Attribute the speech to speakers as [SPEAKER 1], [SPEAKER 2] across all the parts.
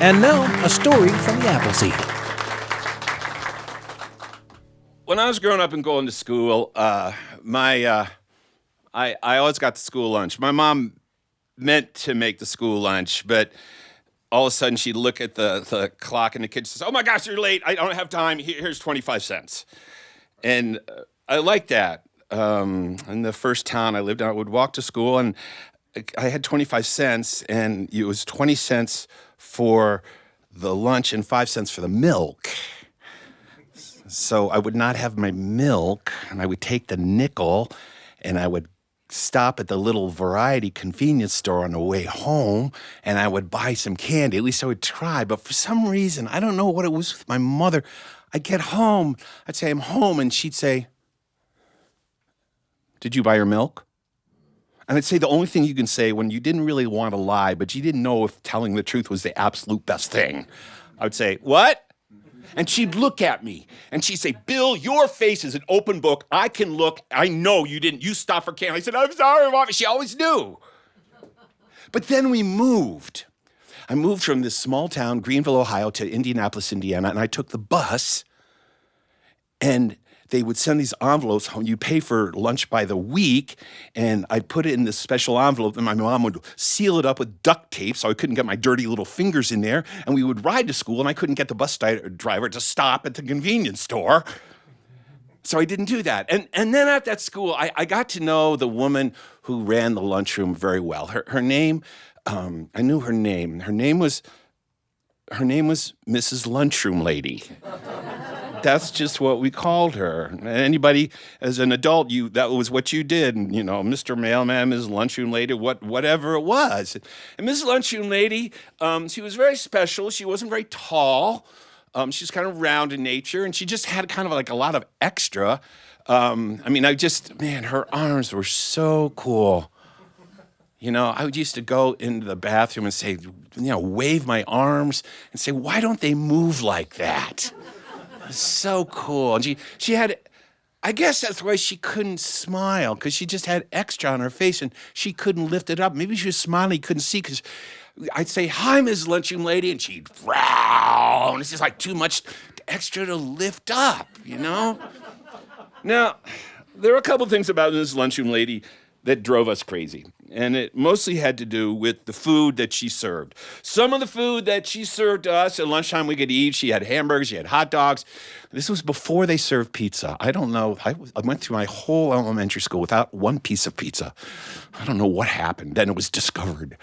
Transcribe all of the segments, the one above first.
[SPEAKER 1] And now, a story from the Appleseed.
[SPEAKER 2] When I was growing up and going to school, I always got the school lunch. My mom meant to make the school lunch, but all of a sudden she'd look at the clock and the kid says, "Oh my gosh, you're late. I don't have time. Here's 25 cents." And I liked that. In the first town I lived in, I would walk to school and I had 25 cents, and it was 20 cents for the lunch and 5 cents for the milk. So I would not have my milk, and I would take the nickel, and I would stop at the little variety convenience store on the way home, and I would buy some candy. At least I would try. But for some reason, I don't know what it was with my mother. I'd get home. I'd say, "I'm home," and she'd say, "Did you buy your milk?" And I'd say the only thing you can say when you didn't really want to lie, but you didn't know if telling the truth was the absolute best thing. I would say, "What?" And she'd look at me and she'd say, "Bill, your face is an open book. I can look. I know you didn't. You stopped for candy." I said, "I'm sorry, Mom." She always knew. But then we moved. I moved from this small town, Greenville, Ohio, to Indianapolis, Indiana, and I took the bus, and they would send these envelopes home. You pay for lunch by the week, and I'd put it in this special envelope, and my mom would seal it up with duct tape so I couldn't get my dirty little fingers in there, and we would ride to school, and I couldn't get the bus driver to stop at the convenience store. So I didn't do that. And then at that school, I got to know the woman who ran the lunchroom very well. Her name, I knew her name. Her name was Mrs. Lunchroom Lady. That's just what we called her. Anybody, as an adult, that was what you did. And, Mr. Mailman, Mrs. Lunchroom Lady, whatever it was. And Mrs. Lunchroom Lady, she was very special. She wasn't very tall. She's kind of round in nature, and she just had kind of like a lot of extra. Her arms were so cool. I would used to go into the bathroom and say, wave my arms and say, "Why don't they move like that?" So cool. And she had, I guess that's why she couldn't smile, because she just had extra on her face and she couldn't lift it up. Maybe she was smiling, you couldn't see, because I'd say, "Hi, Ms. Lunchroom Lady," and she'd frown. It's just like too much extra to lift up, Now, there were a couple things about Ms. Lunchroom Lady that drove us crazy. And it mostly had to do with the food that she served. Some of the food that she served to us at lunchtime we could eat. She had hamburgers, she had hot dogs. This was before they served pizza. I don't know. I went through my whole elementary school without one piece of pizza. I don't know what happened. Then it was discovered.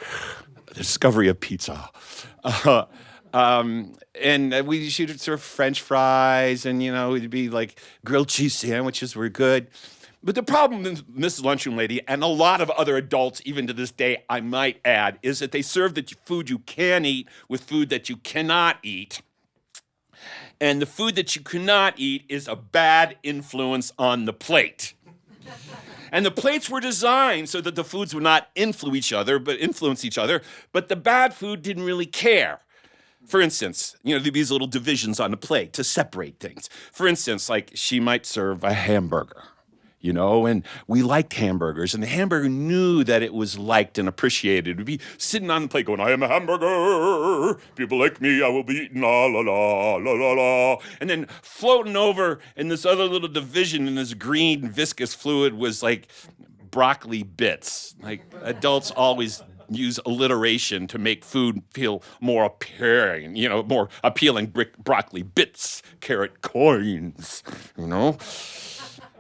[SPEAKER 2] The discovery of pizza. And she'd serve French fries, and, it'd be like grilled cheese sandwiches were good. But the problem with Mrs. Lunchroom Lady, and a lot of other adults, even to this day, I might add, is that they serve the food you can eat with food that you cannot eat. And the food that you cannot eat is a bad influence on the plate. And the plates were designed so that the foods would not influence each other, but the bad food didn't really care. For instance, there'd be these little divisions on the plate to separate things. For instance, like she might serve a hamburger. And we liked hamburgers, and the hamburger knew that it was liked and appreciated. It would be sitting on the plate going, "I am a hamburger. People like me, I will be eaten, la, la, la, la, la, la." And then floating over in this other little division in this green viscous fluid was like broccoli bits. Like adults always use alliteration to make food feel more appealing, more appealing. Broccoli bits, carrot coins,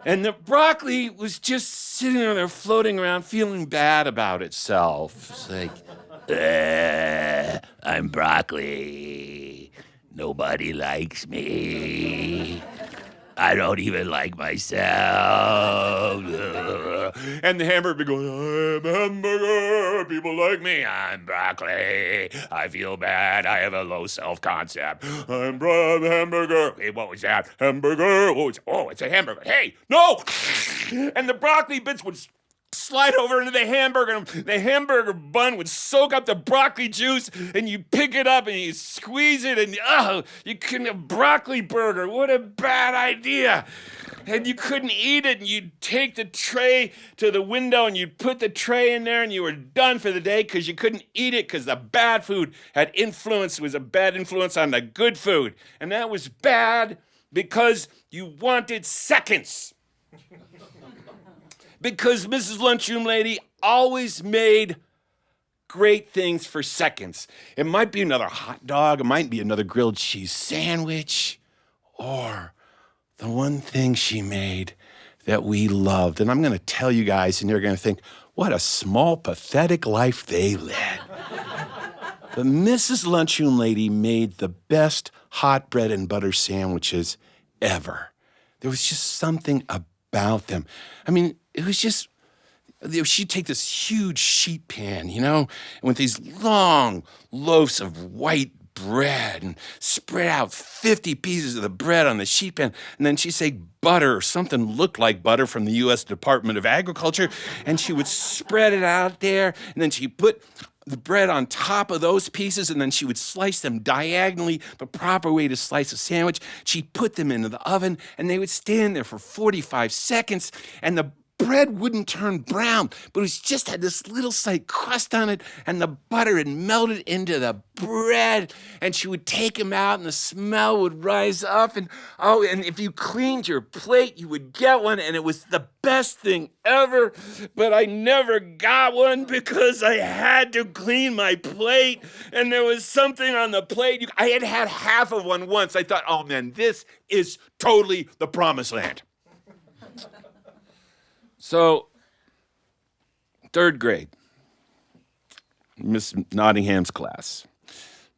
[SPEAKER 2] And the broccoli was just sitting there floating around, feeling bad about itself. It's like, "I'm broccoli. Nobody likes me. I don't even like myself." And the hamburger would go, "I'm a hamburger. People like me. I'm broccoli. I feel bad. I have a low self-concept. I'm a hamburger." Hey, what was that? Hamburger. It's a hamburger. Hey, no! And the broccoli bits would slide over into the hamburger, and the hamburger bun would soak up the broccoli juice, and you pick it up and you squeeze it, and you couldn't have broccoli burger. What a bad idea. And you couldn't eat it, and you'd take the tray to the window, and you'd put the tray in there, and you were done for the day because you couldn't eat it because the bad food was a bad influence on the good food. And that was bad because you wanted seconds. Because Mrs. Lunchroom Lady always made great things for seconds. It might be another hot dog, it might be another grilled cheese sandwich, or the one thing she made that we loved. And I'm going to tell you guys, and you're going to think, what a small, pathetic life they led. But Mrs. Lunchroom Lady made the best hot bread and butter sandwiches ever. There was just something about them. I mean, it was just, she'd take this huge sheet pan, and with these long loaves of white bread and spread out 50 pieces of the bread on the sheet pan, and then she'd say butter or something looked like butter from the U.S. Department of Agriculture, and she would spread it out there, and then she put the bread on top of those pieces, and then she would slice them diagonally, the proper way to slice a sandwich. She'd put them into the oven, and they would stand there for 45 seconds, and the bread wouldn't turn brown, but it just had this little slight crust on it, and the butter had melted into the bread, and she would take them out, and the smell would rise up, and if you cleaned your plate, you would get one, and it was the best thing ever, but I never got one because I had to clean my plate, and there was something on the plate. I had had half of one once. I thought, oh man, this is totally the promised land. So, 3rd grade, Miss Nottingham's class.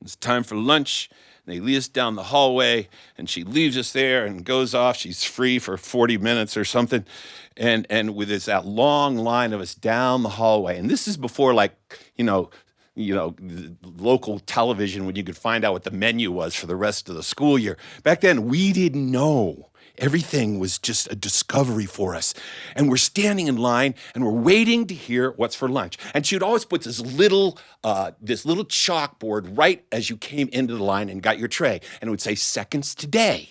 [SPEAKER 2] It's time for lunch. They lead us down the hallway, and she leaves us there and goes off. She's free for 40 minutes or something, and with that long line of us down the hallway. And this is before, local television when you could find out what the menu was for the rest of the school year. Back then, we didn't know. Everything was just a discovery for us. And we're standing in line, and we're waiting to hear what's for lunch. And she would always put this little chalkboard right as you came into the line and got your tray. And it would say, seconds today.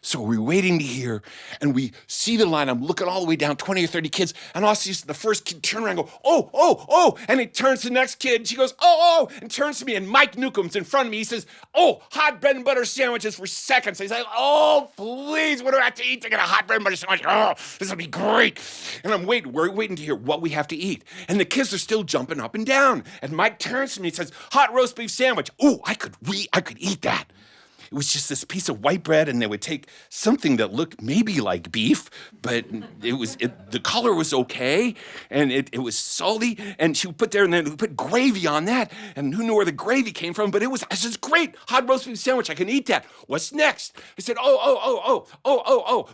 [SPEAKER 2] So we're waiting to hear, and we see the line. I'm looking all the way down, 20 or 30 kids, and all I see is the first kid turn around and go, oh, and he turns to the next kid, and she goes, oh, and turns to me, and Mike Newcomb's in front of me. He says, hot bread and butter sandwiches for seconds. He's like, oh, please, what do I have to eat to get a hot bread and butter sandwich? Oh, this will be great. And we're waiting to hear what we have to eat. And the kids are still jumping up and down. And Mike turns to me and says, hot roast beef sandwich. Oh, I could eat that. It was just this piece of white bread, and they would take something that looked maybe like beef, but the color was okay, and it was salty, and she would put there, and then we put gravy on that, and who knew where the gravy came from, but I said, great, hot roast beef sandwich, I can eat that. What's next? I said,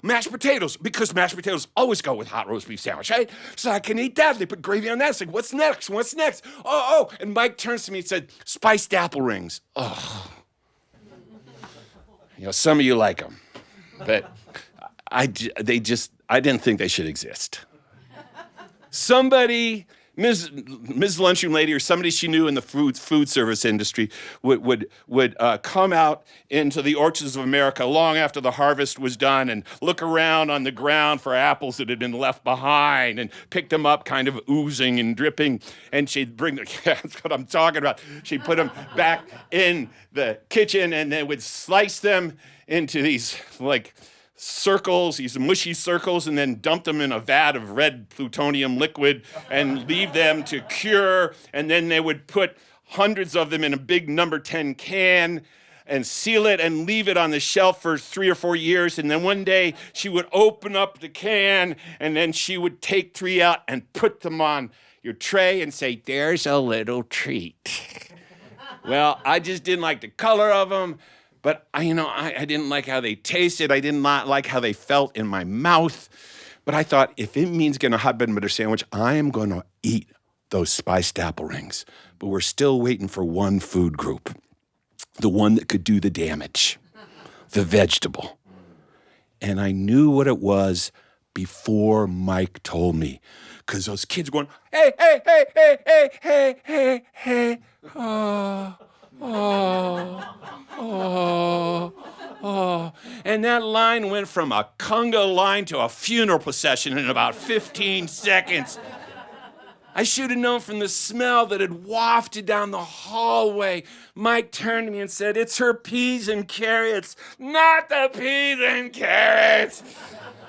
[SPEAKER 2] mashed potatoes, because mashed potatoes always go with hot roast beef sandwich, right? So I can eat that. They put gravy on that. It's like, what's next? And Mike turns to me and said, spiced apple rings. Oh. Some of you like them, but I didn't think they should exist. Somebody, Ms. Lunchroom Lady, or somebody she knew in the food service industry would come out into the orchards of America long after the harvest was done and look around on the ground for apples that had been left behind and pick them up kind of oozing and dripping, and she'd bring them, that's what I'm talking about. She'd put them back in the kitchen and then would slice them into these circles, these mushy circles, and then dump them in a vat of red plutonium liquid and leave them to cure. And then they would put hundreds of them in a big number 10 can and seal it and leave it on the shelf for 3 or 4 years. And then one day she would open up the can, and then she would take 3 out and put them on your tray and say, there's a little treat. Well, I just didn't like the color of them, but I didn't like how they tasted. I did not like how they felt in my mouth. But I thought, if it means getting a hot bread and butter sandwich, I am going to eat those spiced apple rings. But we're still waiting for one food group, the one that could do the damage, the vegetable. And I knew what it was before Mike told me, because those kids were going, hey, And that line went from a conga line to a funeral procession in about 15 seconds. I should have known from the smell that had wafted down the hallway. Mike turned to me and said, "It's her peas and carrots, not the peas and carrots."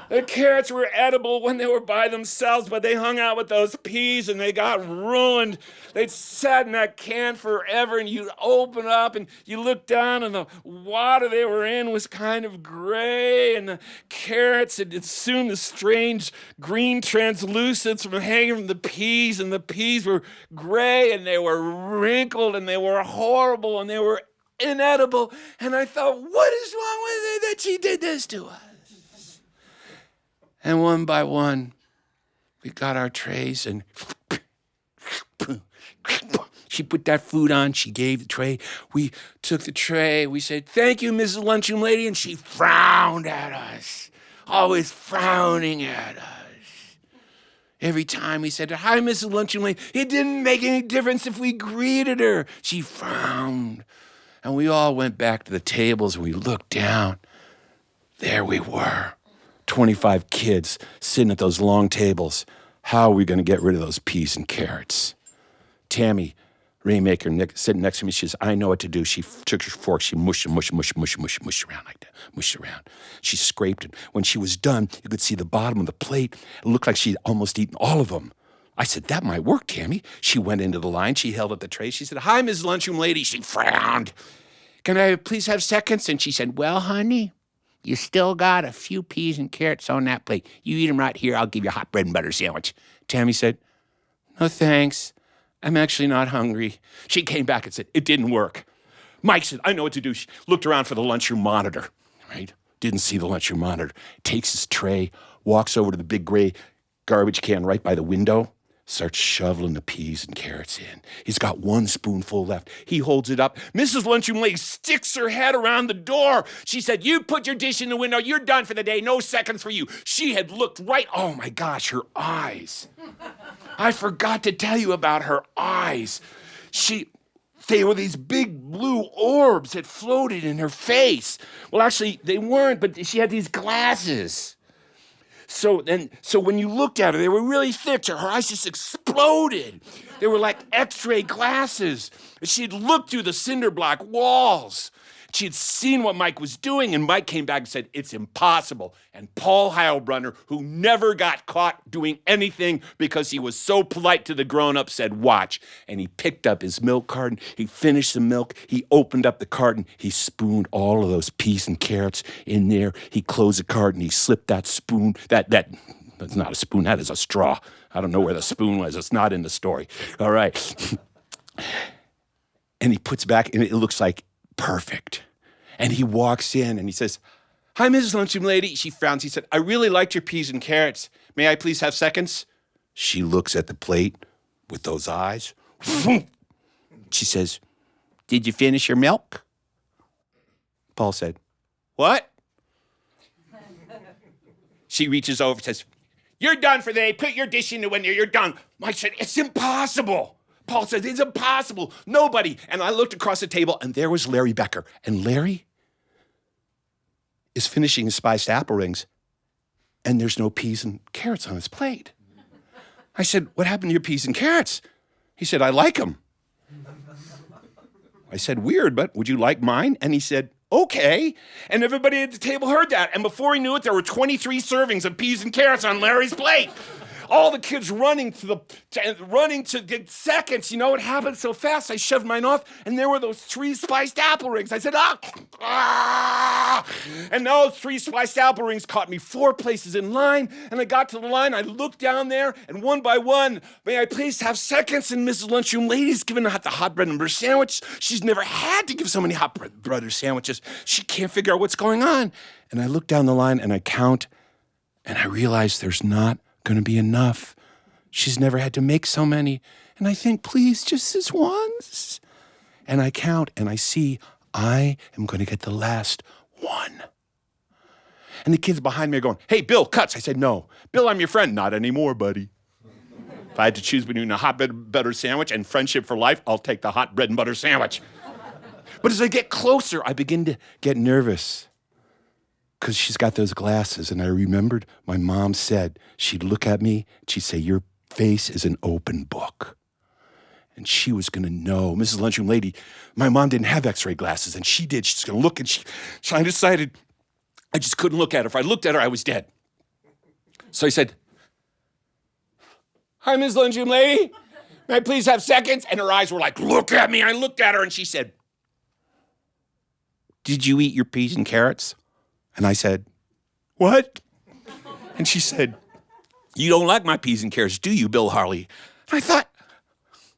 [SPEAKER 2] The carrots were edible when they were by themselves, but they hung out with those peas and they got ruined. They'd sat in that can forever, and you'd open up and you look down and the water they were in was kind of gray, and the carrots had assumed the strange green translucence from hanging from the peas, and the peas were gray and they were wrinkled and they were horrible and they were inedible. And I thought, what is wrong with it that she did this to us? And one by one, we got our trays, and she put that food on. She gave the tray. We took the tray. We said, "Thank you, Mrs. Lunchroom Lady," and she frowned at us, always frowning at us. Every time we said, "Hi, Mrs. Lunchroom Lady," it didn't make any difference if we greeted her. She frowned. And we all went back to the tables, and we looked down. There we were. 25 kids sitting at those long tables. How are we going to get rid of those peas and carrots? Tammy, Rainmaker, sitting next to me, she says, "I know what to do." She took her fork, she mushed around like that, mushed around. She scraped it. When she was done, you could see the bottom of the plate. It looked like she'd almost eaten all of them. I said, "That might work, Tammy." She went into the line. She held up the tray. She said, "Hi, Mrs. Lunchroom Lady." She frowned. "Can I please have seconds?" And she said, "Well, honey, you still got a few peas and carrots on that plate. You eat them right here. I'll give you a hot bread and butter sandwich." Tammy said, "No, thanks. I'm actually not hungry." She came back and said, "It didn't work." Mike said, "I know what to do." She looked around for the lunchroom monitor, right? Didn't see the lunchroom monitor. Takes his tray, walks over to the big gray garbage can right by the window, starts shoveling the peas and carrots in. He's got one spoonful left. He holds it up. Mrs. Lunchroom Lady sticks her head around the door. She said, "You put your dish in the window. You're done for the day. No seconds for you." She had looked right. Oh, my gosh, her eyes. I forgot to tell you about her eyes. They were these big blue orbs that floated in her face. Well, actually, they weren't, but she had these glasses. So when you looked at her, they were really thick. Her eyes just exploded. They were like X-ray glasses. She'd looked through the cinder block walls. She had seen what Mike was doing, and Mike came back and said, "It's impossible." And Paul Heilbrunner, who never got caught doing anything because he was so polite to the grown-ups, said, "Watch." And he picked up his milk carton. He finished the milk. He opened up the carton. He spooned all of those peas and carrots in there. He closed the carton. He slipped that spoon. That's not a spoon. That is a straw. I don't know where the spoon was. It's not in the story. All right. And he puts back, and it looks like perfect. And he walks in and he says, "Hi, Mrs. Lunchroom Lady." She frowns. He said, "I really liked your peas and carrots. May I please have seconds?" She looks at the plate with those eyes. She says, "Did you finish your milk?" Paul said, "What?" She reaches over and says, "You're done for the day. Put your dish in the window. You're done." Mike said, "It's impossible." Paul said, "It's impossible. Nobody." And I looked across the table, and there was Larry Becker. And Larry is finishing his spiced apple rings, and there's no peas and carrots on his plate. I said, "What happened to your peas and carrots?" He said, "I like them." I said, "Weird, but would you like mine?" And he said, "Okay." And everybody at the table heard that. And before he knew it, there were 23 servings of peas and carrots on Larry's plate. All the kids running to get seconds. You know what happened so fast? I shoved mine off, and there were those 3 spiced apple rings. I said, "Ah!" And those 3 spiced apple rings caught me 4 places in line. And I got to the line. I looked down there, and one by one, "May I please have seconds?" And Mrs. Lunchroom Lady's giving out the hot bread and butter sandwich. She's never had to give so many hot bread and butter sandwiches. She can't figure out what's going on. And I look down the line, and I count, and I realize there's not going to be enough. She's never had to make so many. And I think, please, just this once. And I count, and I see I am going to get the last one. And the kids behind me are going, "Hey, Bill, cuts." I said, "No. Bill, I'm your friend." "Not anymore, buddy. If I had to choose between a hot bread and butter sandwich and friendship for life, I'll take the hot bread and butter sandwich." But as I get closer, I begin to get nervous. because she's got those glasses. And I remembered my mom said, she'd look at me, she'd say, your face is an open book. And she was going to know. Mrs. Lunchroom Lady, my mom didn't have x-ray glasses, and she did. She's going to look, and I decided I just couldn't look at her. If I looked at her, I was dead. So I said, hi, Mrs. Lunchroom Lady. May I please have seconds? And her eyes were like, look at me. I looked at her, and she said, did you eat your peas and carrots? And I said, what? And she said, you don't like my peas and carrots, do you, Bill Harley? And I thought,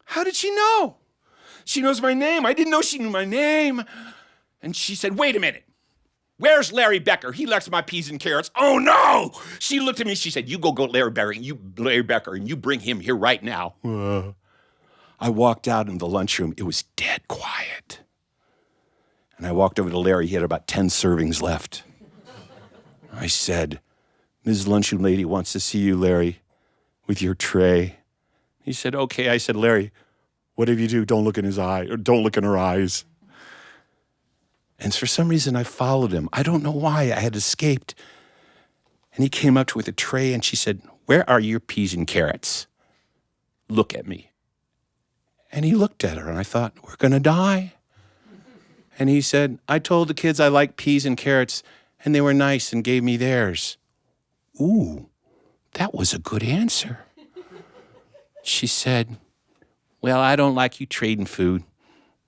[SPEAKER 2] how did she know? She knows my name. I didn't know she knew my name. And she said, wait a minute. Where's Larry Becker? He likes my peas and carrots. Oh, no. She looked at me. She said, you go Larry Becker, and you bring him here right now. I walked out in the lunchroom. It was dead quiet. And I walked over to Larry. He had about 10 servings left. I said, Ms. Lunchroom Lady wants to see you, Larry, with your tray. He said, okay. I said, Larry, whatever you do, don't look in his eye, or don't look in her eyes. And for some reason, I followed him. I don't know why. I had escaped. And he came up to her with a tray, and she said, where are your peas and carrots? Look at me. And he looked at her, and I thought, we're going to die. And he said, I told the kids I like peas and carrots, and they were nice and gave me theirs. Ooh, that was a good answer. She said, well, I don't like you trading food,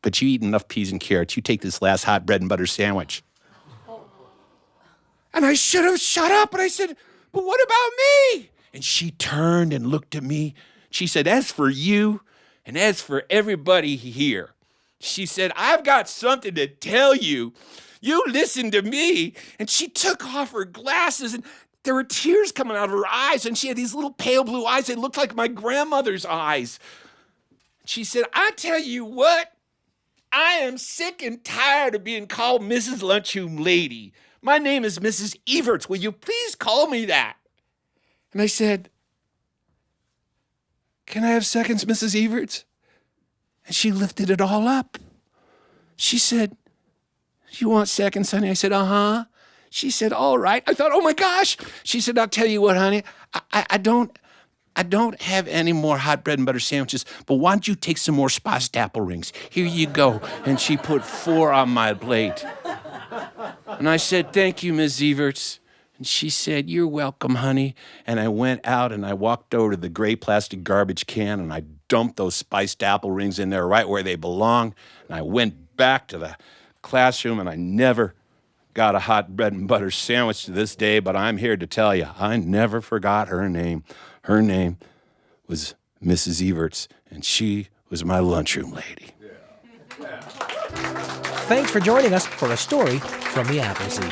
[SPEAKER 2] but you eat enough peas and carrots. You take this last hot bread and butter sandwich. And I should have shut up, and I said, but what about me? And she turned and looked at me. She said, as for you, and as for everybody here, she said, I've got something to tell you. You listen to me. And she took off her glasses, and there were tears coming out of her eyes, and she had these little pale blue eyes. They looked like my grandmother's eyes. She said, I tell you what, I am sick and tired of being called Mrs. Lunchroom Lady. My name is Mrs. Everts. Will you please call me that? And I said, can I have seconds, Mrs. Everts? And she lifted it all up. She said, you want seconds, honey? I said, uh-huh. She said, all right. I thought, oh my gosh. She said, I'll tell you what, honey. I don't have any more hot bread and butter sandwiches, but why don't you take some more spiced apple rings? Here you go. And she put 4 on my plate. And I said, thank you, Ms. Everts. And she said, you're welcome, honey. And I went out and I walked over to the gray plastic garbage can and I dumped those spiced apple rings in there right where they belong. And I went back to the classroom and I never got a hot bread and butter sandwich to this day, but I'm here to tell you, I never forgot her name. Her name was Mrs. Everts, and she was my lunchroom lady.
[SPEAKER 1] Thanks for joining us for a story from the Appleseed.